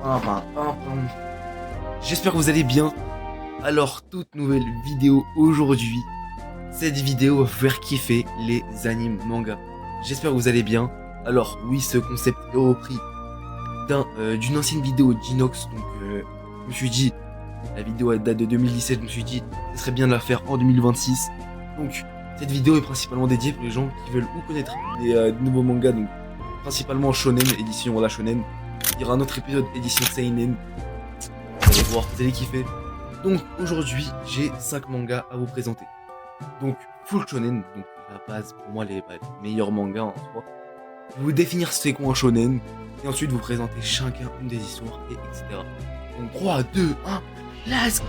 Ah, bah, J'espère que vous allez bien. Alors, toute nouvelle vidéo aujourd'hui. Cette vidéo va vous faire kiffer les animes manga. J'espère que vous allez bien. Alors, oui, ce concept est repris d'une ancienne vidéo d'Inox. Donc, je me suis dit, la vidéo elle date de 2017. Je me suis dit, ce serait bien de la faire en 2026. Donc, cette vidéo est principalement dédiée pour les gens qui veulent ou connaître des nouveaux mangas. Donc, principalement Shonen, édition voilà Shonen. Il y aura un autre épisode édition Seinen. Vous allez voir, vous allez kiffer. Donc aujourd'hui, j'ai 5 mangas à vous présenter. Donc full shonen, donc la base pour moi les meilleurs mangas en soi. Vous définir c'est quoi un shonen et ensuite vous présenter chacun une des histoires et etc. Donc 3, 2, 1, let's go.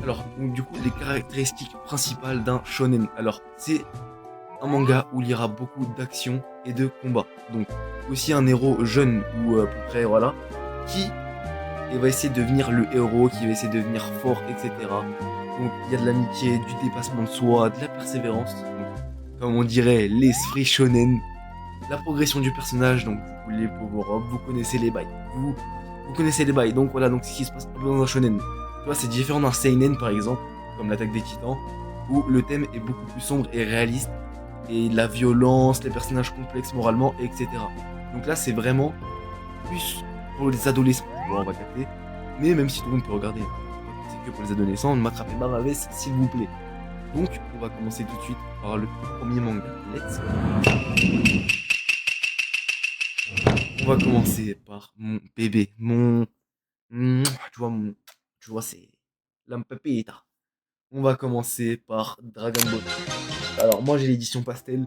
Alors donc, du coup les caractéristiques principales d'un shonen. Alors c'est un manga où il y aura beaucoup d'action et de combat. Donc aussi un héros jeune ou à peu près voilà, qui va essayer de devenir le héros, qui va essayer de devenir fort, etc. Donc il y a de l'amitié, du dépassement de soi, de la persévérance, donc, comme on dirait l'esprit shonen, la progression du personnage, donc du coup les power-up, vous connaissez les bails, vous connaissez les bails, donc voilà, donc ce qui se passe dans un shonen. Tu vois, c'est différent d'un seinen par exemple, comme l'attaque des titans, où le thème est beaucoup plus sombre et réaliste, et la violence, les personnages complexes moralement, etc. Donc là, c'est vraiment plus pour les adolescents, bon, on va capter. Mais même si tout le monde peut regarder, c'est que pour les adolescents, ne m'attrapez pas ma veste, s'il vous plaît. Donc, on va commencer tout de suite par le premier manga. Let's go. On va commencer par mon bébé, tu vois, c'est la pépita. On va commencer par Dragon Ball. Alors moi j'ai l'édition pastel.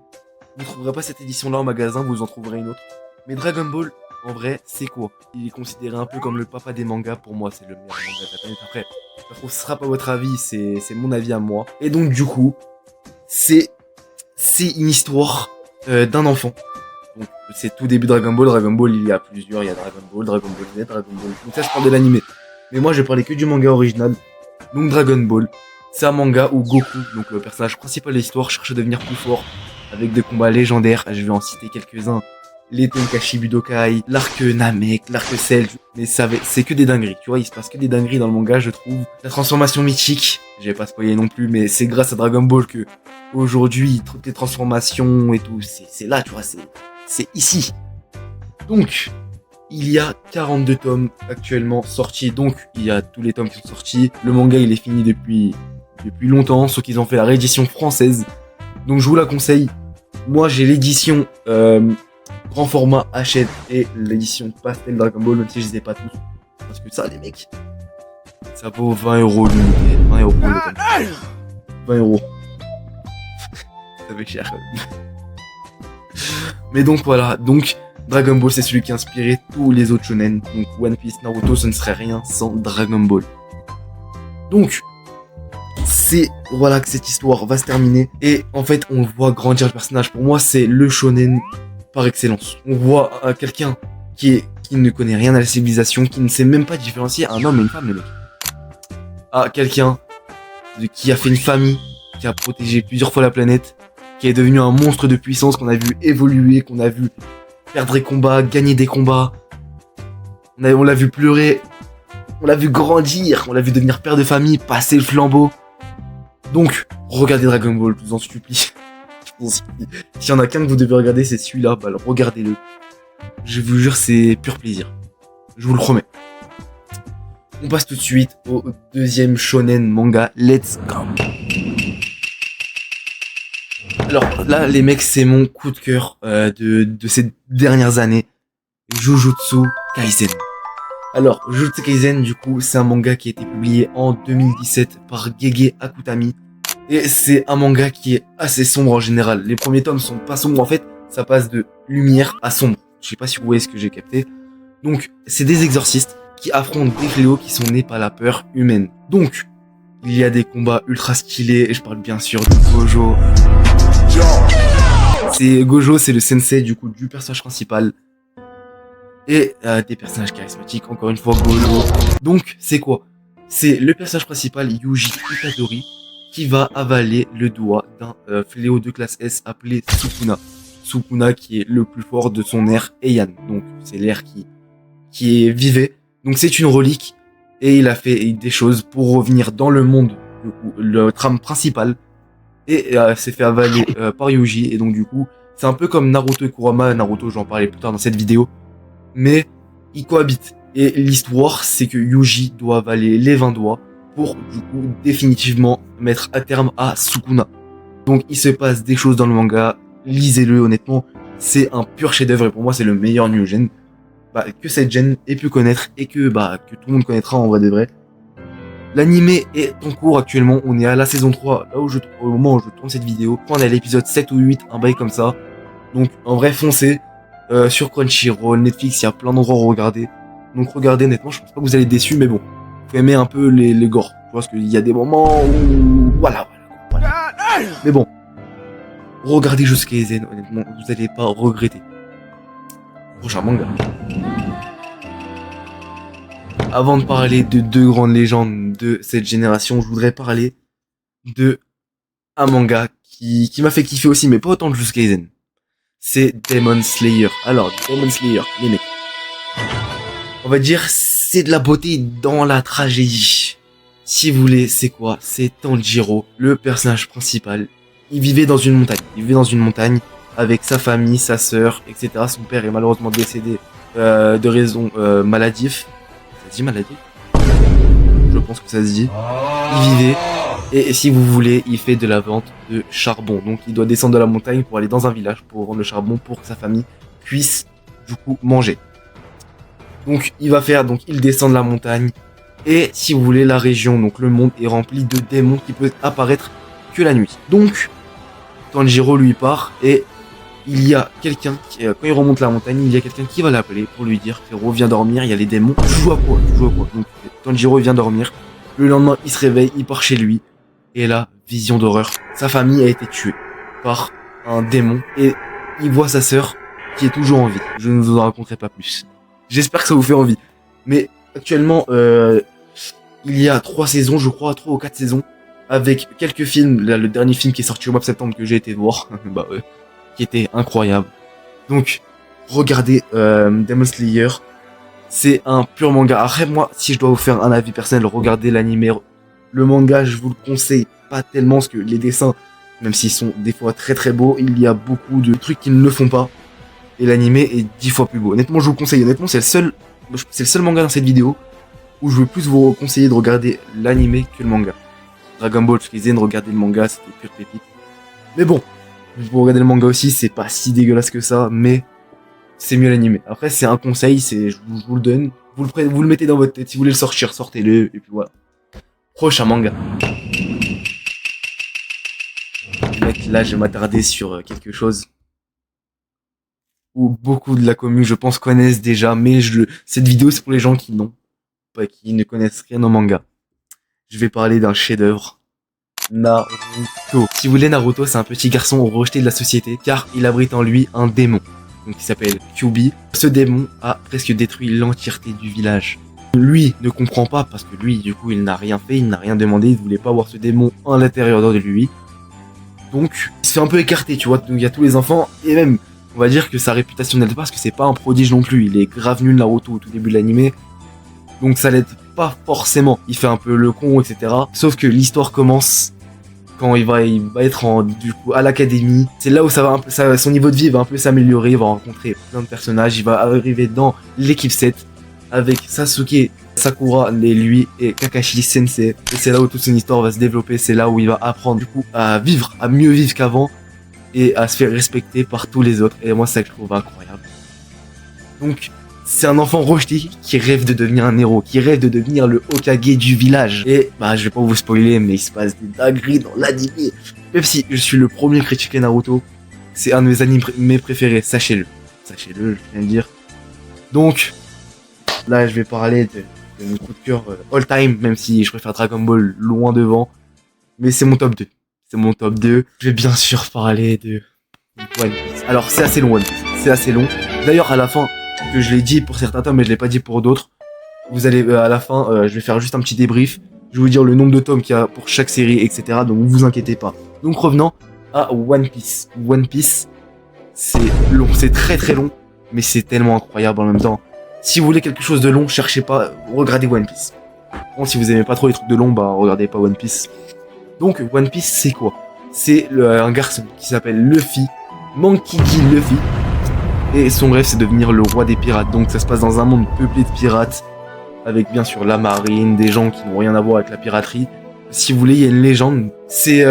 Vous ne trouverez pas cette édition là en magasin, vous en trouverez une autre. Mais Dragon Ball, en vrai, c'est quoi? Il est considéré un peu comme le papa des mangas. Pour moi, c'est le meilleur manga de la planète. Après, je trouve que ce sera pas votre avis, c'est mon avis à moi. Et donc du coup, c'est une histoire d'un enfant. Donc c'est tout début Dragon Ball. Dragon Ball, il y a plusieurs. Il y a Dragon Ball Z, Dragon Ball. Donc ça, je parle de l'animé. Mais moi, je vais parler que du manga original. Donc Dragon Ball. C'est un manga où Goku, donc le personnage principal de l'histoire, cherche à devenir plus fort avec des combats légendaires. Je vais en citer quelques-uns. Les Tenkaichi Budokai, l'arc Namek, l'arc Cell. Mais c'est que des dingueries, tu vois, il se passe que des dingueries dans le manga, je trouve. La transformation mythique, je vais pas spoiler non plus, mais c'est grâce à Dragon Ball que aujourd'hui, toutes les transformations et tout, c'est là, tu vois, c'est ici. Donc, il y a 42 tomes actuellement sortis, donc il y a tous les tomes qui sont sortis. Le manga, il est fini depuis longtemps, sauf qu'ils ont fait la réédition française. Donc je vous la conseille. Moi j'ai l'édition grand format Hachette et l'édition pastel Dragon Ball, même si je les ai pas tous. Parce que ça les mecs, ça vaut 20 € l'unité. 20 € le tome. 20 €. Ça fait cher quand même. Mais donc voilà, donc Dragon Ball c'est celui qui a inspiré tous les autres shonen. Donc One Piece, Naruto, ce ne serait rien sans Dragon Ball. Donc c'est voilà que cette histoire va se terminer et en fait on voit grandir le personnage. Pour moi c'est le shonen par excellence. On voit quelqu'un qui ne connaît rien à la civilisation, qui ne sait même pas différencier un homme et une femme, les mecs. Quelqu'un qui a fait une famille, qui a protégé plusieurs fois la planète, qui est devenu un monstre de puissance qu'on a vu évoluer, qu'on a vu perdre des combats, gagner des combats. On l'a vu pleurer, on l'a vu grandir, on l'a vu devenir père de famille, passer le flambeau. Donc, regardez Dragon Ball, je vous en supplie. S'il y en a qu'un que vous devez regarder, c'est celui-là, bah alors regardez-le. Je vous jure, c'est pur plaisir. Je vous le promets. On passe tout de suite au deuxième shonen manga, let's go. Alors là, les mecs, c'est mon coup de cœur de ces dernières années. Jujutsu Kaisen. Alors, Jujutsu Kaisen, du coup, c'est un manga qui a été publié en 2017 par Gege Akutami. Et c'est un manga qui est assez sombre en général. Les premiers tomes sont pas sombres, en fait, ça passe de lumière à sombre. Je sais pas si vous voyez ce que j'ai capté. Donc, c'est des exorcistes qui affrontent des fléaux qui sont nés par la peur humaine. Donc, il y a des combats ultra stylés, et je parle bien sûr de Gojo. Gojo, c'est le sensei, du coup, du personnage principal. Et des personnages charismatiques, encore une fois Gojo. Donc c'est quoi? C'est le personnage principal Yuji Itadori qui va avaler le doigt d'un fléau de classe S appelé Sukuna. Sukuna qui est le plus fort de son ère Heian. Donc c'est l'ère qui est vivait. Donc c'est une relique et il a fait des choses pour revenir dans le monde, du coup, le trame principal, et s'est fait avaler par Yuji. Et donc du coup c'est un peu comme Naruto et Kurama. Naruto, j'en parlais plus tard dans cette vidéo, mais ils cohabitent. Et l'histoire, c'est que Yuji doit avaler les 20 doigts pour du coup définitivement mettre à terme à Sukuna. Donc il se passe des choses dans le manga, lisez-le honnêtement, c'est un pur chef-d'œuvre et pour moi c'est le meilleur New Gen que cette gen ait pu connaître et que tout le monde connaîtra en vrai de vrai. L'animé est en cours actuellement, on est à la saison 3, là où au moment où je tourne cette vidéo. On est à l'épisode 7 ou 8, un bail comme ça. Donc en vrai foncez, sur Crunchyroll, Netflix, il y a plein d'endroits à regarder. Donc regardez, honnêtement, je pense pas que vous allez être déçus, mais bon, faut aimer un peu les gore. Tu vois, parce qu'il y a des moments où... Voilà. Mais bon, regardez jusqu'à Ezen, honnêtement, vous allez pas regretter. Prochain manga. Avant de parler de deux grandes légendes de cette génération, je voudrais parler de un manga qui m'a fait kiffer aussi, mais pas autant que Jujutsu Kaisen. C'est Demon Slayer. Alors, Demon Slayer, les mecs. On va dire, c'est de la beauté dans la tragédie. Si vous voulez, c'est quoi? C'est Tanjiro, le personnage principal. Il vivait dans une montagne. Avec sa famille, sa sœur, etc. Son père est malheureusement décédé de raisons maladives. Ça se dit maladif? Je pense que ça se dit. Il vivait, et si vous voulez, il fait de la vente de charbon. Donc il doit descendre de la montagne pour aller dans un village pour vendre le charbon pour que sa famille puisse du coup manger. Donc il descend de la montagne, et si vous voulez, la région, donc le monde est rempli de démons qui peuvent apparaître que la nuit. Donc Tanjiro lui part, et il y a quelqu'un, quand il remonte la montagne, il y a quelqu'un qui va l'appeler pour lui dire: frérot, viens dormir, il y a les démons. Tu joues à quoi? Donc Tanjiro vient dormir. Le lendemain, il se réveille, il part chez lui. Et là, vision d'horreur. Sa famille a été tuée par un démon. Et il voit sa sœur qui est toujours en vie. Je ne vous en raconterai pas plus. J'espère que ça vous fait envie. Mais actuellement, il y a 3 saisons, je crois, 3 ou 4 saisons. Avec quelques films. Là, le dernier film qui est sorti au mois de septembre que j'ai été voir. Qui était incroyable. Donc, regardez Demon Slayer. C'est un pur manga. Après, moi, si je dois vous faire un avis personnel, regardez l'animé. Le manga, je vous le conseille pas tellement, parce que les dessins, même s'ils sont des fois très très beaux, il y a beaucoup de trucs qui ne le font pas. Et l'animé est 10 fois plus beau. Honnêtement, je vous le conseille. Honnêtement, c'est le seul manga dans cette vidéo où je veux plus vous conseiller de regarder l'animé que le manga. Dragon Ball Shizen, regardez le manga, c'était pure pépite. Mais bon, vous regardez le manga aussi, c'est pas si dégueulasse que ça, mais c'est mieux l'animé. Après, c'est un conseil, je vous le donne. Vous le mettez dans votre tête. Si vous voulez le sortir, sortez-le, et puis voilà. Prochain manga. Mec, là, je vais m'attarder sur quelque chose où beaucoup de la commune, je pense, connaissent déjà, mais cette vidéo, c'est pour les gens qui ne connaissent rien au manga. Je vais parler d'un chef-d'œuvre. Naruto. Si vous voulez, Naruto, c'est un petit garçon rejeté de la société, car il abrite en lui un démon, donc qui s'appelle Kyuubi. Ce démon a presque détruit l'entièreté du village. Lui ne comprend pas, parce que lui, du coup, il n'a rien fait, il n'a rien demandé, il voulait pas voir ce démon à l'intérieur de lui. Donc, il se fait un peu écarter, tu vois. Donc, il y a tous les enfants, et même, on va dire que sa réputation n'aide pas, parce que c'est pas un prodige non plus. Il est grave nul, Naruto, au tout début de l'animé. Donc, ça l'aide pas forcément. Il fait un peu le con, etc. Sauf que l'histoire commence quand il va être du coup, à l'académie. C'est là où son niveau de vie va un peu s'améliorer, il va rencontrer plein de personnages, il va arriver dans l'équipe 7 avec Sasuke, Sakura, lui et Kakashi Sensei. Et c'est là où toute son histoire va se développer, c'est là où il va apprendre du coup à mieux vivre qu'avant et à se faire respecter par tous les autres. Et moi, c'est ça que je trouve incroyable. Donc, c'est un enfant rejeté qui rêve de devenir un héros, qui rêve de devenir le Hokage du village. Et je vais pas vous spoiler, mais il se passe des dingueries dans l'anime. Même si je suis le premier à critiquer Naruto, c'est un de mes animés préférés, sachez-le. Sachez-le, je viens de dire. Donc, là je vais parler de mon coup de cœur all time, même si je préfère Dragon Ball loin devant. Mais c'est mon top 2. C'est mon top 2. Je vais bien sûr parler de One Piece. Alors c'est assez long One Piece, c'est assez long. D'ailleurs à la fin, que je l'ai dit pour certains tomes mais je l'ai pas dit pour d'autres, vous allez à la fin, je vais faire juste un petit débrief. Je vais vous dire le nombre de tomes qu'il y a pour chaque série, etc. Donc vous inquiétez pas. Donc revenons à One Piece. One Piece, c'est long, c'est très très long, mais c'est tellement incroyable en même temps. Si vous voulez quelque chose de long, cherchez pas, regardez One Piece. Bon, si vous aimez pas trop les trucs de long, bah regardez pas One Piece. Donc One Piece, c'est quoi? C'est un garçon qui s'appelle Luffy, Monkey D. Luffy, et son rêve c'est de devenir le roi des pirates. Donc ça se passe dans un monde peuplé de pirates, avec bien sûr la marine, des gens qui n'ont rien à voir avec la piraterie. Si vous voulez, il y a une légende, c'est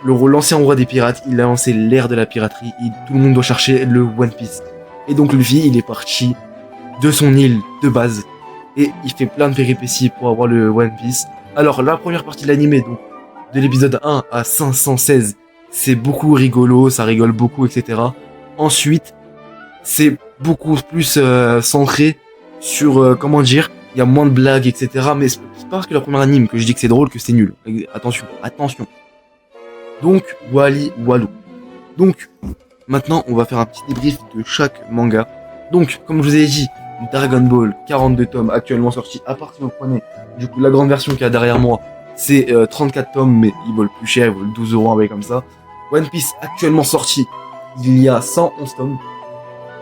l'ancien roi des pirates, il a lancé l'ère de la piraterie, et tout le monde doit chercher le One Piece. Et donc Luffy, il est parti de son île de base, et il fait plein de péripéties pour avoir le One Piece. Alors la première partie de l'animé, donc de l'épisode 1 à 516, c'est beaucoup rigolo, ça rigole beaucoup, etc. Ensuite, c'est beaucoup plus centré sur, comment dire, il y a moins de blagues, etc. Mais c'est pas parce que la première anime que je dis que c'est drôle que c'est nul. Attention, attention. Donc, Wally Walou. Donc, maintenant, on va faire un petit débrief de chaque manga. Donc, comme je vous ai dit, Dragon Ball, 42 tomes actuellement sortis. À part si vous prenez, du coup, la grande version qu'il y a derrière moi, c'est 34 tomes, mais ils volent plus cher, ils volent 12 euros avec comme ça. One Piece, actuellement sorti, il y a 111 tomes.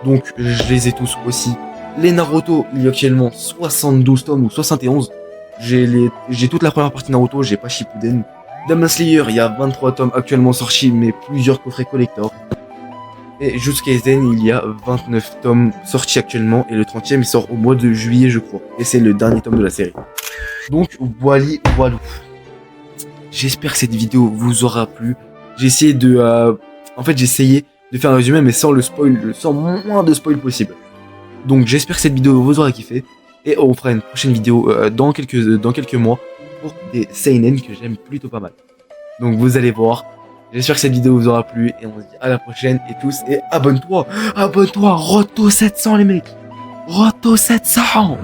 Donc, je les ai tous aussi. Les Naruto, il y a actuellement 72 tomes ou 71. J'ai toute la première partie Naruto, j'ai pas Shippuden. Demon Slayer, il y a 23 tomes actuellement sortis, mais plusieurs coffrets collector. Et jusqu'à Kaisen, il y a 29 tomes sortis actuellement, et le 30e il sort au mois de juillet, je crois. Et c'est le dernier tome de la série. Donc, Wally Walou. J'espère que cette vidéo vous aura plu. J'ai essayé de... En fait, j'ai essayé de faire un résumé, mais sans le spoil, sans moins de spoil possible. Donc, j'espère que cette vidéo vous aura kiffé. Et on fera une prochaine vidéo dans quelques mois pour des seinen que j'aime plutôt pas mal. Donc, vous allez voir. J'espère que cette vidéo vous aura plu. Et on se dit à la prochaine. Et tous, et abonne-toi. Abonne-toi. Roto 700 les mecs. Roto 700.